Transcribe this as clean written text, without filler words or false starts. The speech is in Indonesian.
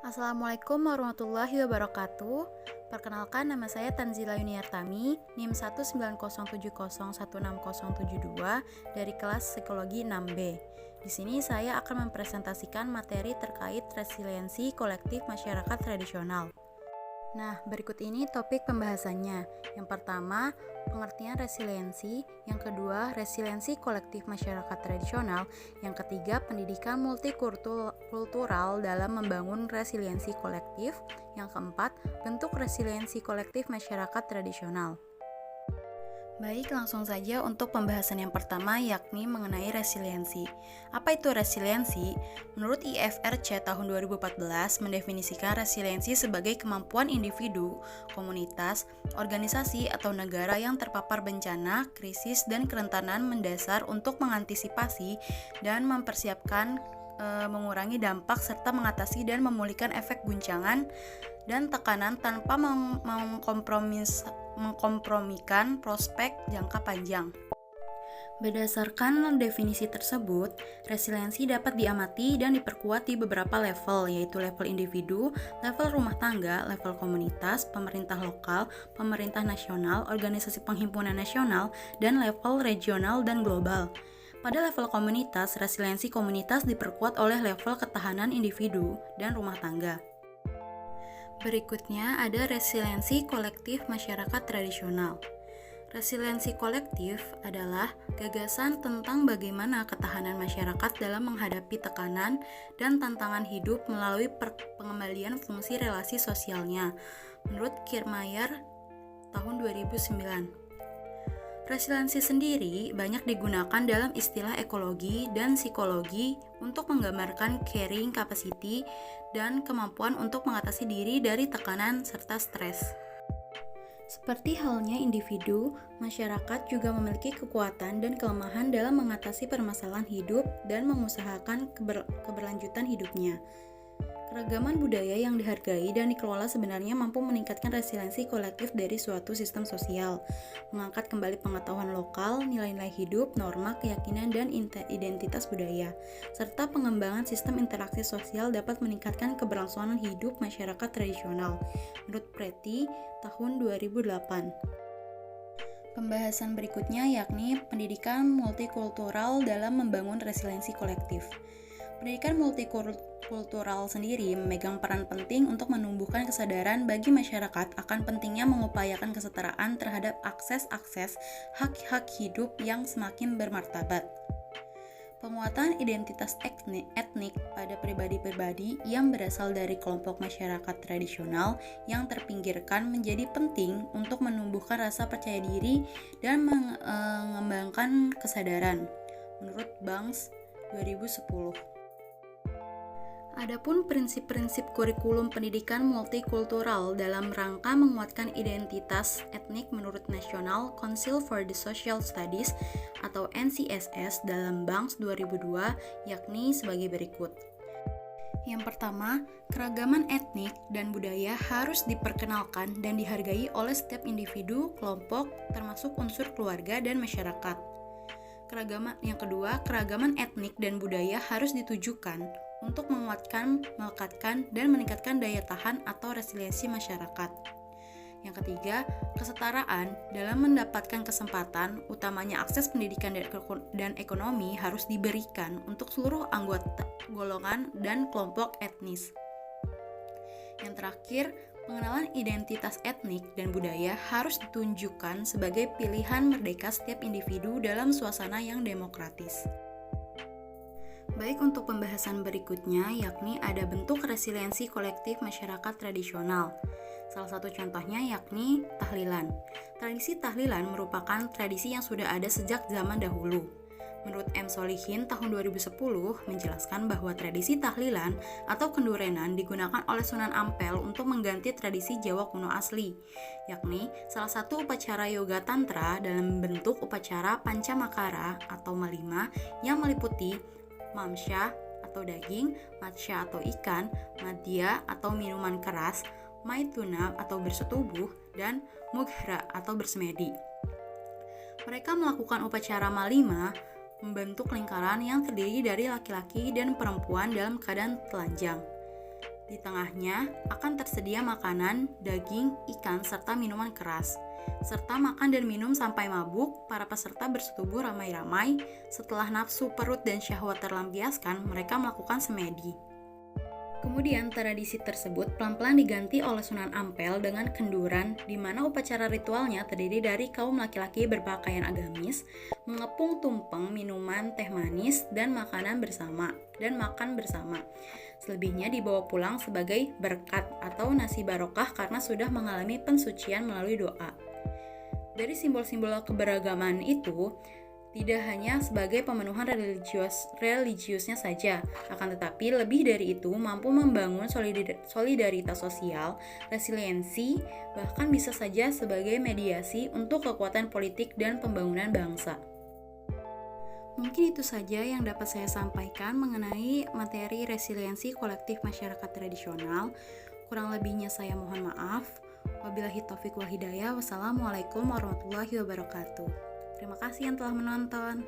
Assalamualaikum warahmatullahi wabarakatuh. Perkenalkan, nama saya Tanzila Yuniartami, NIM 19070160072 dari kelas Psikologi 6B. Di sini saya akan mempresentasikan materi terkait resiliensi kolektif masyarakat tradisional. Nah, berikut ini topik pembahasannya. Yang pertama, pengertian resiliensi. Yang kedua, resiliensi kolektif masyarakat tradisional. Yang ketiga, pendidikan multikultural dalam membangun resiliensi kolektif. Yang keempat, bentuk resiliensi kolektif masyarakat tradisional. Baik, langsung saja untuk pembahasan yang pertama, yakni mengenai resiliensi. Apa itu resiliensi? Menurut IFRC tahun 2014 mendefinisikan resiliensi sebagai kemampuan individu, komunitas, organisasi, atau negara yang terpapar bencana, krisis, dan kerentanan mendasar untuk mengantisipasi dan mempersiapkan mengurangi dampak serta mengatasi dan memulihkan efek guncangan dan tekanan tanpa mengkompromikan prospek jangka panjang. Berdasarkan definisi tersebut, resiliensi dapat diamati dan diperkuat di beberapa level, yaitu level individu, level rumah tangga, level komunitas, pemerintah lokal, pemerintah nasional, organisasi penghimpunan nasional, dan level regional dan global. Pada level komunitas, resiliensi komunitas diperkuat oleh level ketahanan individu dan rumah tangga. Berikutnya ada resiliensi kolektif masyarakat tradisional. Resiliensi kolektif adalah gagasan tentang bagaimana ketahanan masyarakat dalam menghadapi tekanan dan tantangan hidup melalui pengembalian fungsi relasi sosialnya, menurut Kiermaier tahun 2009. Resiliensi sendiri banyak digunakan dalam istilah ekologi dan psikologi untuk menggambarkan carrying capacity dan kemampuan untuk mengatasi diri dari tekanan serta stres. Seperti halnya individu, masyarakat juga memiliki kekuatan dan kelemahan dalam mengatasi permasalahan hidup dan mengusahakan keberlanjutan hidupnya. Keragaman budaya yang dihargai dan dikelola sebenarnya mampu meningkatkan resiliensi kolektif dari suatu sistem sosial, mengangkat kembali pengetahuan lokal, nilai-nilai hidup, norma, keyakinan, dan identitas budaya, serta pengembangan sistem interaksi sosial dapat meningkatkan keberlangsungan hidup masyarakat tradisional, menurut Preti tahun 2008. Pembahasan berikutnya yakni pendidikan multikultural dalam membangun resiliensi kolektif. Pendidikan multikultural sendiri memegang peran penting untuk menumbuhkan kesadaran bagi masyarakat akan pentingnya mengupayakan kesetaraan terhadap akses hak-hak hidup yang semakin bermartabat. Penguatan identitas etnik pada pribadi-pribadi yang berasal dari kelompok masyarakat tradisional yang terpinggirkan menjadi penting untuk menumbuhkan rasa percaya diri dan mengembangkan kesadaran, menurut Banks 2010. Adapun prinsip-prinsip kurikulum pendidikan multikultural dalam rangka menguatkan identitas etnik menurut National Council for the Social Studies atau NCSS dalam Banks 2002 yakni sebagai berikut. Yang pertama, keragaman etnik dan budaya harus diperkenalkan dan dihargai oleh setiap individu, kelompok, termasuk unsur keluarga dan masyarakat. Yang kedua, keragaman etnik dan budaya harus ditujukan untuk menguatkan, melekatkan, dan meningkatkan daya tahan atau resiliensi masyarakat. Yang ketiga, kesetaraan dalam mendapatkan kesempatan, utamanya akses pendidikan dan ekonomi harus diberikan untuk seluruh anggota golongan dan kelompok etnis. Yang terakhir, pengenalan identitas etnik dan budaya harus ditunjukkan sebagai pilihan merdeka setiap individu dalam suasana yang demokratis. Baik, untuk pembahasan berikutnya yakni ada bentuk resiliensi kolektif masyarakat tradisional. Salah satu contohnya yakni tahlilan. Tradisi tahlilan merupakan tradisi yang sudah ada sejak zaman dahulu. Menurut M. Solihin tahun 2010 menjelaskan bahwa tradisi tahlilan atau kendurenan digunakan oleh Sunan Ampel untuk mengganti tradisi Jawa kuno asli, yakni salah satu upacara yoga tantra dalam bentuk upacara pancamakara atau malima yang meliputi mamsya atau daging, matsya atau ikan, madya atau minuman keras, maituna atau bersetubuh, dan mughra atau bersemedi. Mereka melakukan upacara malima membentuk lingkaran yang terdiri dari laki-laki dan perempuan dalam keadaan telanjang. Di tengahnya akan tersedia makanan, daging, ikan, serta minuman keras. Serta makan dan minum sampai mabuk, para peserta bersetubuh ramai-ramai. Setelah nafsu perut dan syahwat terlampiaskan, mereka melakukan semedi. Kemudian tradisi tersebut pelan-pelan diganti oleh Sunan Ampel dengan kenduran, di mana upacara ritualnya terdiri dari kaum laki-laki berpakaian agamis, mengepung tumpeng minuman teh manis dan makanan bersama, dan makan bersama. Selebihnya dibawa pulang sebagai berkat atau nasi barokah karena sudah mengalami pensucian melalui doa. Dari simbol-simbol keberagaman itu, tidak hanya sebagai pemenuhan religiusnya saja, akan tetapi lebih dari itu mampu membangun solidaritas sosial, resiliensi, bahkan bisa saja sebagai mediasi untuk kekuatan politik dan pembangunan bangsa. Mungkin itu saja yang dapat saya sampaikan mengenai materi resiliensi kolektif masyarakat tradisional. Kurang lebihnya saya mohon maaf. Wabillahi taufiq wal hidayah. Wassalamualaikum warahmatullahi wabarakatuh. Terima kasih yang telah menonton.